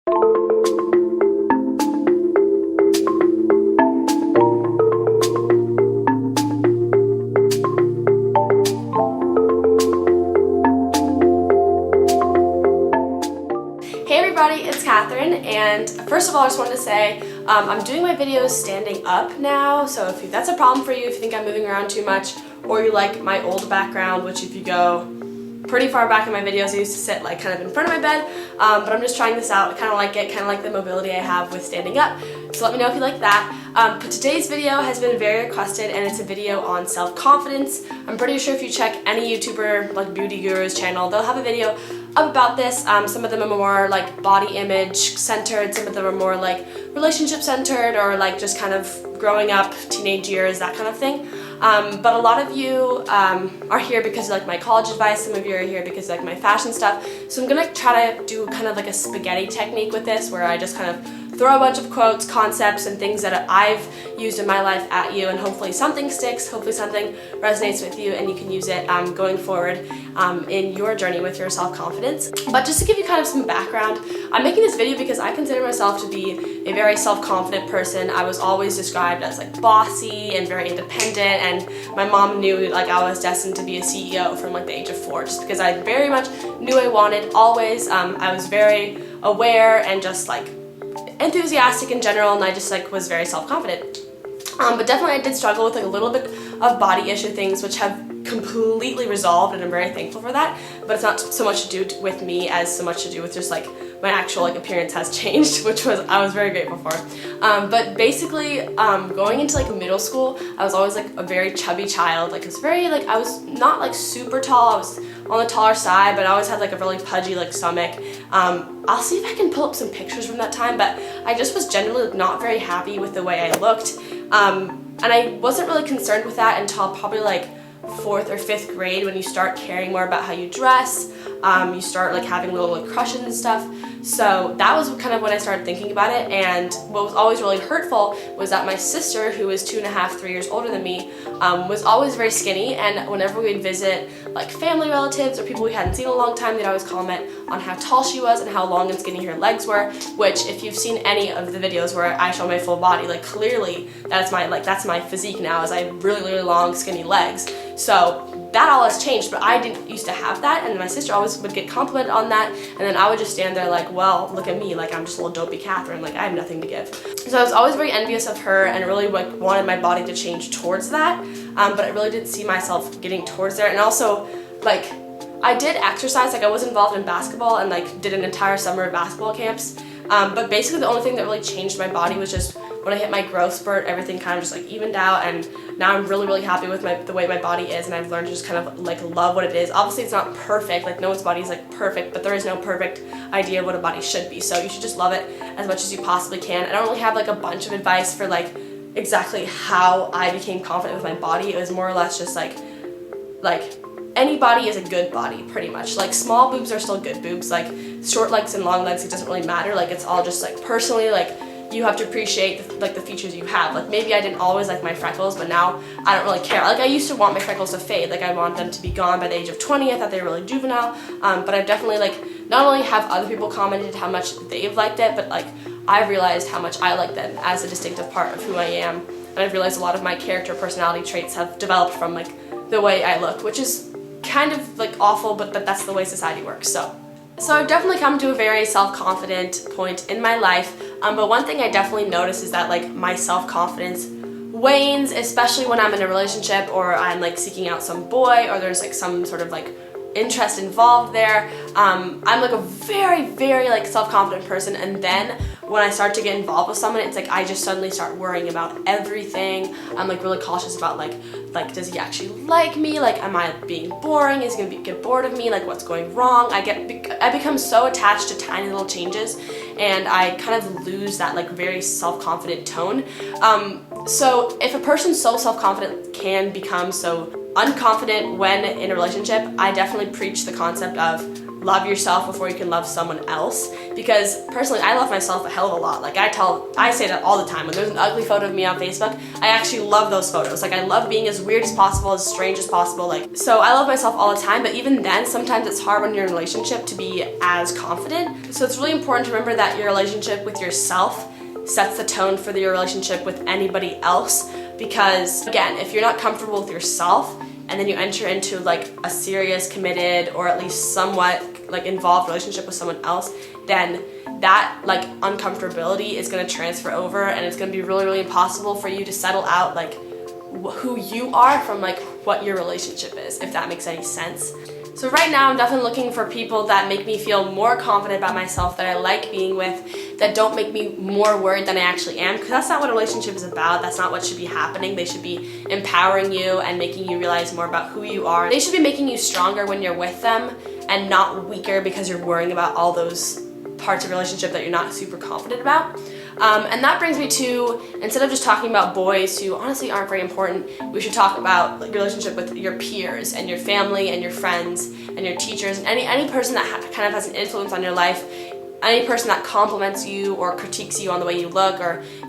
Hey everybody, it's Catherine, and first of all I just wanted to say I'm doing my videos standing up now, so if that's a problem for you, if you think I'm moving around too much, or you like my old background, which if you go pretty far back in my videos I used to sit like kind of in front of my bed, but I'm just trying this out. I kind of like it, kind of like the mobility I have with standing up, so let me know if you like that. But today's video has been very requested, and it's a video on self-confidence. I'm pretty sure if you check any YouTuber, like beauty guru's channel, they'll have a video up about this. Some of them are more like body image centered, some of them are more like relationship centered, or like just kind of growing up, teenage years, that kind of thing. But a lot of you are here because you like my college advice, some of you are here because you like my fashion stuff. So I'm gonna try to do kind of like a spaghetti technique with this, where I just kind of throw a bunch of quotes, concepts, and things that I've used in my life at you, and hopefully something sticks, hopefully something resonates with you, and you can use it going forward in your journey with your self-confidence. But just to give you kind of some background, I'm making this video because I consider myself to be a very self-confident person. I was always described as like bossy and very independent, and my mom knew like I was destined to be a CEO from like the age of 4, just because I very much knew I wanted always. I was very aware and just like enthusiastic in general, and I just like was very self-confident. But definitely I did struggle with like a little bit of body issue things, which have completely resolved, and I'm very thankful for that. But it's not so much to do with me as so much to do with just like my actual like appearance has changed, which I was very grateful for. But basically going into like middle school, I was always like a very chubby child. Like I was not like super tall, I was on the taller side, but I always had like a really pudgy like stomach. I'll see if I can pull up some pictures from that time, but I just was generally not very happy with the way I looked. And I wasn't really concerned with that until probably like 4th or 5th grade, when you start caring more about how you dress. You start like having little like crushes and stuff. So that was kind of when I started thinking about it. And what was always really hurtful was that my sister, who was 2.5, 3 years older than me, was always very skinny, and whenever we'd visit like family relatives or people we hadn't seen in a long time, they'd always comment on how tall she was and how long and skinny her legs were, which if you've seen any of the videos where I show my full body, like clearly that's my physique now, is I have really, really long skinny legs. So that all has changed, but I didn't used to have that, and my sister always would get complimented on that, and then I would just stand there like, well, look at me, like I'm just a little dopey Catherine, like I have nothing to give. So I was always very envious of her, and really like wanted my body to change towards that, but I really didn't see myself getting towards there. And also like I did exercise, like I was involved in basketball and like did an entire summer of basketball camps, but basically the only thing that really changed my body was just when I hit my growth spurt, everything kind of just like evened out, and now I'm really, really happy with the way my body is, and I've learned to just kind of like love what it is. Obviously it's not perfect, like no one's body is like perfect, but there is no perfect idea of what a body should be, so you should just love it as much as you possibly can. I don't really have like a bunch of advice for like exactly how I became confident with my body. It was more or less just like any body is a good body, pretty much. Like small boobs are still good boobs, like short legs and long legs, it doesn't really matter. Like it's all just like personally, like you have to appreciate the features you have. Like maybe I didn't always like my freckles, but now I don't really care. Like I used to want my freckles to fade, like I want them to be gone by the age of 20. I thought they were really juvenile, but I've definitely like not only have other people commented how much they've liked it, but like I've realized how much I like them as a distinctive part of who I am, and I've realized a lot of my character personality traits have developed from like the way I look, which is kind of like awful, but that's the way society works. So I've definitely come to a very self-confident point in my life, but one thing I definitely notice is that like my self-confidence wanes, especially when I'm in a relationship or I'm like seeking out some boy, or there's like some sort of like interest involved there. I'm like a very, very like self-confident person, and then when I start to get involved with someone, it's like I just suddenly start worrying about everything. I'm like really cautious about like does he actually like me? Like am I being boring? Is he gonna get bored of me? Like what's going wrong? I become so attached to tiny little changes, and I kind of lose that like very self-confident tone. So if a person so self-confident can become so unconfident when in a relationship, I definitely preach the concept of love yourself before you can love someone else. Because personally, I love myself a hell of a lot. Like I say that all the time. When there's an ugly photo of me on Facebook, I actually love those photos. Like I love being as weird as possible, as strange as possible. Like, so I love myself all the time, but even then, sometimes it's hard when you're in a relationship to be as confident. So it's really important to remember that your relationship with yourself sets the tone for your relationship with anybody else. Because again, if you're not comfortable with yourself, and then you enter into like a serious, committed, or at least somewhat like involved relationship with someone else, then that like uncomfortability is going to transfer over, and it's going to be really, really impossible for you to settle out like who you are from like what your relationship is, if that makes any sense. So right now I'm definitely looking for people that make me feel more confident about myself, that I like being with, that don't make me more worried than I actually am, because that's not what a relationship is about. That's not what should be happening. They should be empowering you and making you realize more about who you are. They should be making you stronger when you're with them and not weaker because you're worrying about all those parts of a relationship that you're not super confident about. And that brings me to, instead of just talking about boys who honestly aren't very important, we should talk about like, your relationship with your peers and your family and your friends and your teachers and any person that kind of has an influence on your life, any person that compliments you or critiques you on the way you look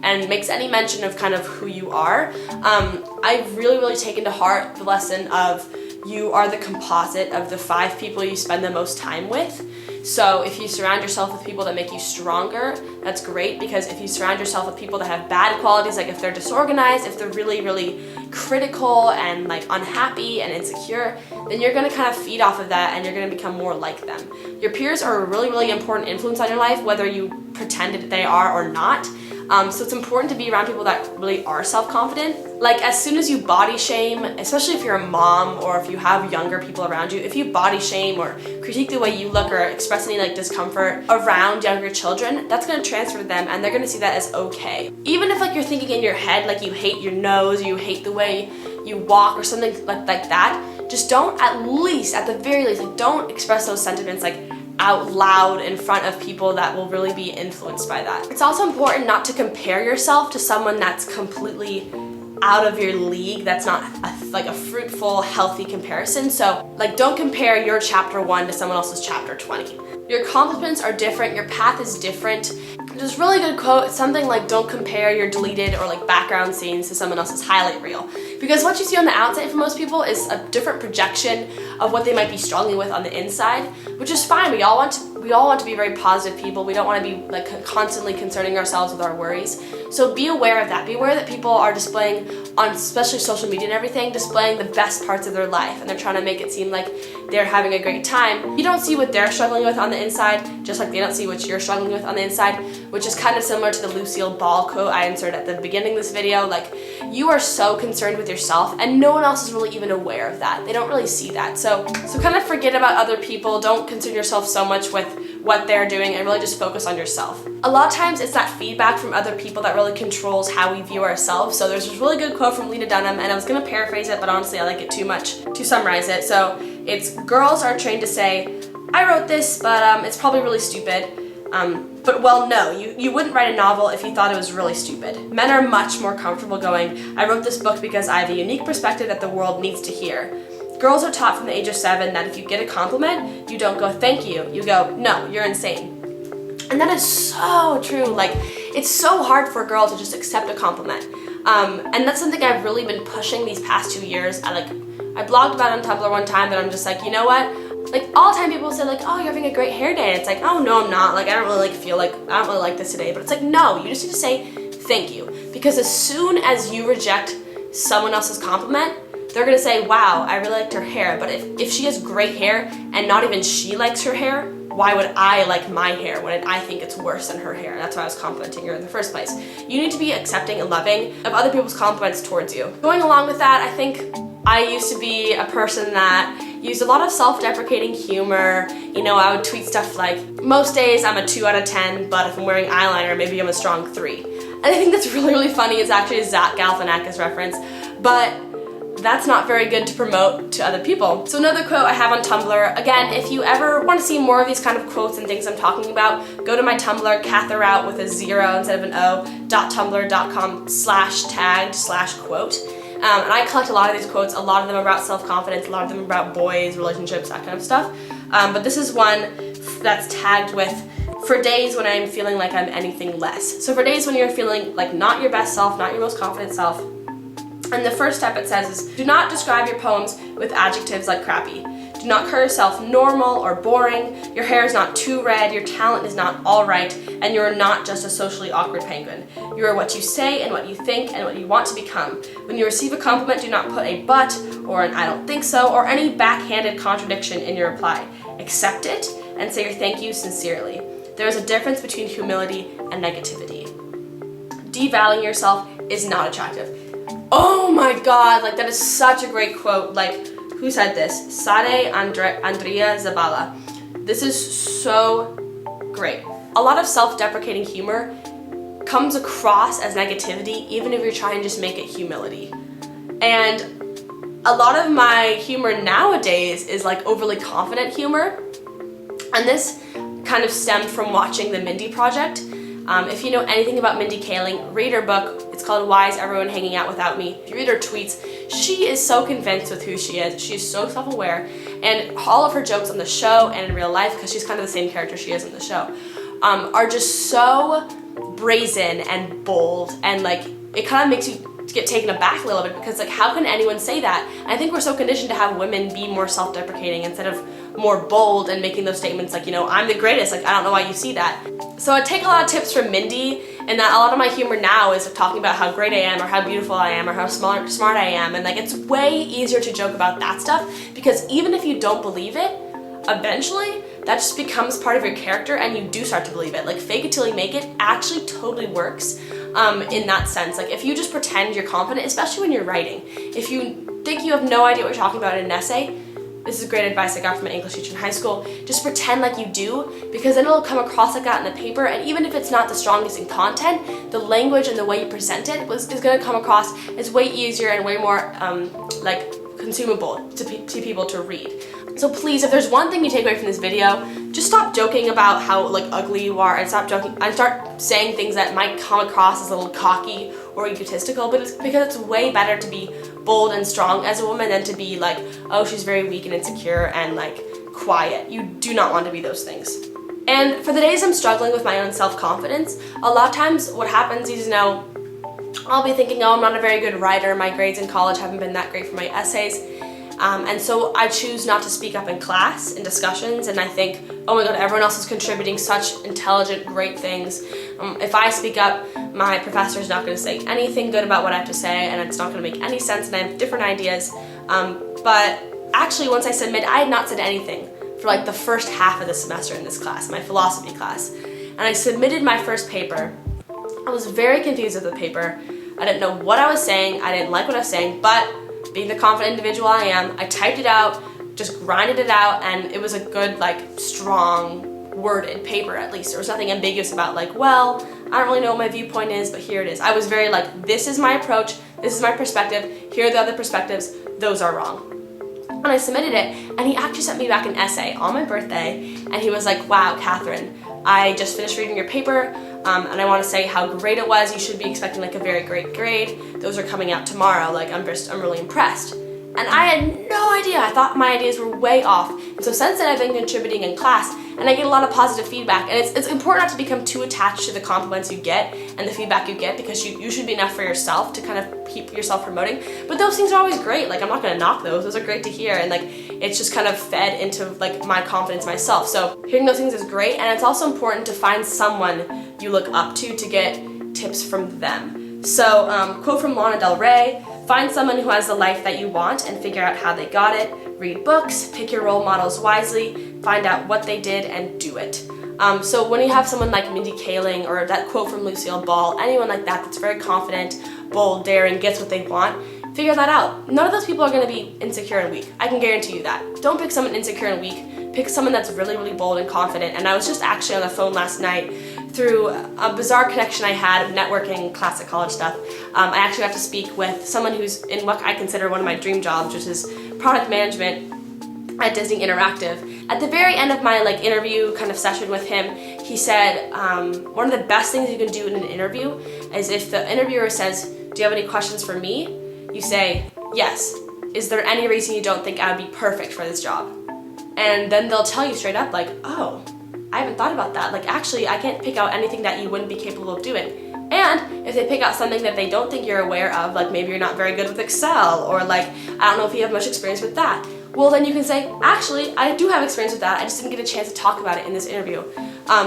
and makes any mention of kind of who you are. I've really, really taken to heart the lesson of you are the composite of the 5 people you spend the most time with. So if you surround yourself with people that make you stronger, that's great, because if you surround yourself with people that have bad qualities, like if they're disorganized, if they're really, really critical and like unhappy and insecure, then you're gonna kind of feed off of that and you're gonna become more like them. Your peers are a really, really important influence on your life, whether you pretend that they are or not. So it's important to be around people that really are self-confident. Like as soon as you body shame, especially if you're a mom or if you have younger people around you, if you body shame or critique the way you look or express any like discomfort around younger children, that's going to transfer to them and they're going to see that as okay. Even if like you're thinking in your head like you hate your nose, you hate the way you walk or something like that, just don't, at least, at the very least, like don't express those sentiments like out loud in front of people that will really be influenced by that. It's also important not to compare yourself to someone that's completely out of your league, that's not like a fruitful, healthy comparison. So like don't compare your chapter 1 to someone else's chapter 20. Your accomplishments are different, your path is different. There's a really good quote, it's something like don't compare your deleted or like background scenes to someone else's highlight reel. Because what you see on the outside for most people is a different projection of what they might be struggling with on the inside, which is fine. We all want to be very positive people. We don't want to be like constantly concerning ourselves with our worries. So be aware of that. Be aware that people are displaying on especially social media and everything, displaying the best parts of their life, and they're trying to make it seem like they're having a great time. You don't see what they're struggling with on the inside, just like they don't see what you're struggling with on the inside, which is kind of similar to the Lucille Ball quote I inserted at the beginning of this video. Like, you are so concerned with yourself and no one else is really even aware of that. They don't really see that. So kind of forget about other people. Don't concern yourself so much with what they're doing and really just focus on yourself. A lot of times it's that feedback from other people that really controls how we view ourselves. So there's this really good quote from Lena Dunham, and I was gonna paraphrase it, but honestly I like it too much to summarize it. So it's, girls are trained to say, I wrote this, but it's probably really stupid. But well, no, you wouldn't write a novel if you thought it was really stupid. Men are much more comfortable going, I wrote this book because I have a unique perspective that the world needs to hear. Girls are taught from the age of 7 that if you get a compliment, you don't go, thank you. You go, no, you're insane. And that is so true. Like, it's so hard for a girl to just accept a compliment. And that's something I've really been pushing these past 2 years. I blogged about it on Tumblr one time that I'm just like, you know what? Like, all the time people say like, oh, you're having a great hair day. And it's like, oh, no, I'm not. Like, I don't really like this today. But it's like, no, you just need to say thank you. Because as soon as you reject someone else's compliment, they're gonna say, wow, I really liked her hair. But if she has great hair and not even she likes her hair, why would I like my hair when I think it's worse than her hair? That's why I was complimenting her in the first place. You need to be accepting and loving of other people's compliments towards you. Going along with that, I think I used to be a person that used a lot of self-deprecating humor. You know, I would tweet stuff like, most days I'm a 2 out of 10, but if I'm wearing eyeliner, maybe I'm a strong 3. And I think that's really, really funny. It's actually a Zach Galifianakis reference, but that's not very good to promote to other people. So another quote I have on Tumblr, again, if you ever want to see more of these kind of quotes and things I'm talking about, go to my Tumblr, Catherrout with a 0 instead of an O, .tumblr.com/tagged/quote. And I collect a lot of these quotes. A lot of them are about self-confidence, a lot of them are about boys, relationships, that kind of stuff. but this is one that's tagged with for days when I'm feeling like I'm anything less. So for days when you're feeling like not your best self, not your most confident self. And the first step it says is, do not describe your poems with adjectives like crappy. Do not call yourself normal or boring. Your hair is not too red, your talent is not all right, and you are not just a socially awkward penguin. You are what you say and what you think and what you want to become. When you receive a compliment, do not put a but or an I don't think so or any backhanded contradiction in your reply. Accept it and say your thank you sincerely. There is a difference between humility and negativity. Devaluing yourself is not attractive. Oh my god, like that is such a great quote. Like, who said this? Sade Andrea Zabala. This is so great. A lot of self-deprecating humor comes across as negativity, even if you're trying to just make it humility. And a lot of my humor nowadays is like overly confident humor. And this kind of stemmed from watching the Mindy Project. If you know anything about Mindy Kaling, read her book. It's called Why Is Everyone Hanging Out Without Me? If you read her tweets, she is so convinced with who she is. She's so self-aware, and all of her jokes on the show and in real life, because she's kind of the same character she is in the show, are just so brazen and bold, and like it kind of makes you get taken aback a little bit, because like how can anyone say that? And I think we're so conditioned to have women be more self-deprecating instead of more bold and making those statements like, you know, I'm the greatest, like I don't know why you see that. So I take a lot of tips from Mindy, and that a lot of my humor now is talking about how great I am or how beautiful I am or how smart I am, and like it's way easier to joke about that stuff, because even if you don't believe it, eventually that just becomes part of your character and you do start to believe it. Like fake it till you make it actually totally works in that sense. Like if you just pretend you're confident, especially when you're writing, if you think you have no idea what you're talking about in an essay, this is great advice I got from an English teacher in high school. Just pretend like you do, because then it'll come across like that in the paper, and even if it's not the strongest in content, the language and the way you present it is going to come across as way easier and way more like consumable to people to read. So please, if there's one thing you take away from this video, just stop joking about how like ugly you are, and start saying things that might come across as a little cocky or egotistical, but it's because it's way better to be bold and strong as a woman than to be like, oh, she's very weak and insecure and like quiet. You do not want to be those things. And for the days I'm struggling with my own self-confidence, a lot of times what happens is, you know, I'll be thinking, oh, I'm not a very good writer, my grades in college haven't been that great for my essays. And so I choose not to speak up in class, in discussions, and I think, oh my god, everyone else is contributing such intelligent, great things. If I speak up, my professor's not going to say anything good about what I have to say, and it's not going to make any sense, and I have different ideas. But actually, once I submit, I had not said anything for like the first half of the semester in this class, my philosophy class. And I submitted my first paper. I was very confused with the paper. I didn't know what I was saying, I didn't like what I was saying, but being the confident individual I am, I typed it out, just grinded it out, and it was a good, like, strong, worded paper at least. There was nothing ambiguous about, like, well, I don't really know what my viewpoint is, but here it is. I was very like, this is my approach, this is my perspective, here are the other perspectives, those are wrong. And I submitted it, and he actually sent me back an essay on my birthday, and he was like, wow, Catherine, I just finished reading your paper, and I want to say how great it was. You should be expecting like a very great grade. Those are coming out tomorrow. Like I'm really impressed. And I had no idea. I thought my ideas were way off. And so since then I've been contributing in class, and I get a lot of positive feedback. And it's important not to become too attached to the compliments you get and the feedback you get, because you should be enough for yourself to kind of keep yourself promoting. But those things are always great. Like I'm not gonna knock those. Those are great to hear, and like it's just kind of fed into like my confidence myself. So hearing those things is great, and it's also important to find someone you look up to get tips from them. So quote from Lana Del Rey: find someone who has the life that you want and figure out how they got it. Read books, pick your role models wisely, find out what they did and do it. So when you have someone like Mindy Kaling, or that quote from Lucille Ball, anyone like that that's very confident, bold, daring, gets what they want, figure that out. None of those people are going to be insecure and weak. I can guarantee you that. Don't pick someone insecure and weak. Pick someone that's really, really bold and confident. And I was just actually on the phone last night through a bizarre connection I had of networking, classic college stuff. I actually got to speak with someone who's in what I consider one of my dream jobs, which is product management at Disney Interactive. At the very end of my interview kind of session with him, he said one of the best things you can do in an interview is if the interviewer says, "Do you have any questions for me?" you say, "Yes. Is there any reason you don't think I would be perfect for this job?" and then they'll tell you straight up like, oh, I haven't thought about that. Like, actually, I can't pick out anything that you wouldn't be capable of doing. And if they pick out something that they don't think you're aware of, like maybe you're not very good with Excel, or like, I don't know if you have much experience with that, well then you can say, actually, I do have experience with that, I just didn't get a chance to talk about it in this interview.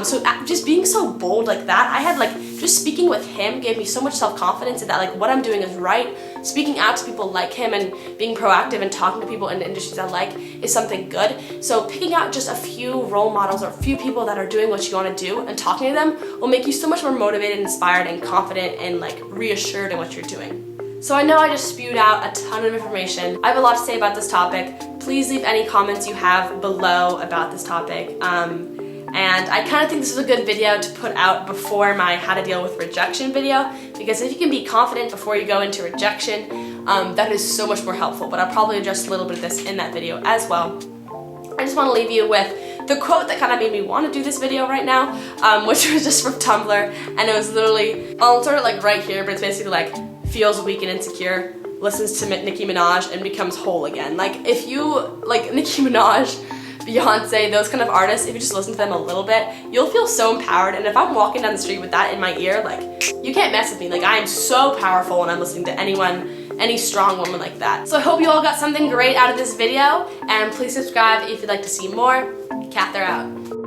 So just being so bold like that, I had like, just speaking with him gave me so much self-confidence in that like what I'm doing is right. Speaking out to people like him and being proactive and talking to people in the industries I like is something good. So picking out just a few role models or a few people that are doing what you want to do and talking to them will make you so much more motivated, inspired, and confident and like reassured in what you're doing. So I know I just spewed out a ton of information. I have a lot to say about this topic. Please leave any comments you have below about this topic. And I kind of think this is a good video to put out before my how to deal with rejection video, because if you can be confident before you go into rejection, that is so much more helpful. But I'll probably address a little bit of this in that video as well. I just want to leave you with the quote that kind of made me want to do this video right now, which was just from Tumblr, and it was literally, I'll insert it like right here, but it's basically like, feels weak and insecure, listens to Nicki Minaj, and becomes whole again. Like, if you, like Nicki Minaj, Beyonce, those kind of artists, if you just listen to them a little bit, you'll feel so empowered. And if I'm walking down the street with that in my ear, like, you can't mess with me. Like, I am so powerful when I'm listening to anyone, any strong woman like that. So I hope you all got something great out of this video, and please subscribe if you'd like to see more. Cather out.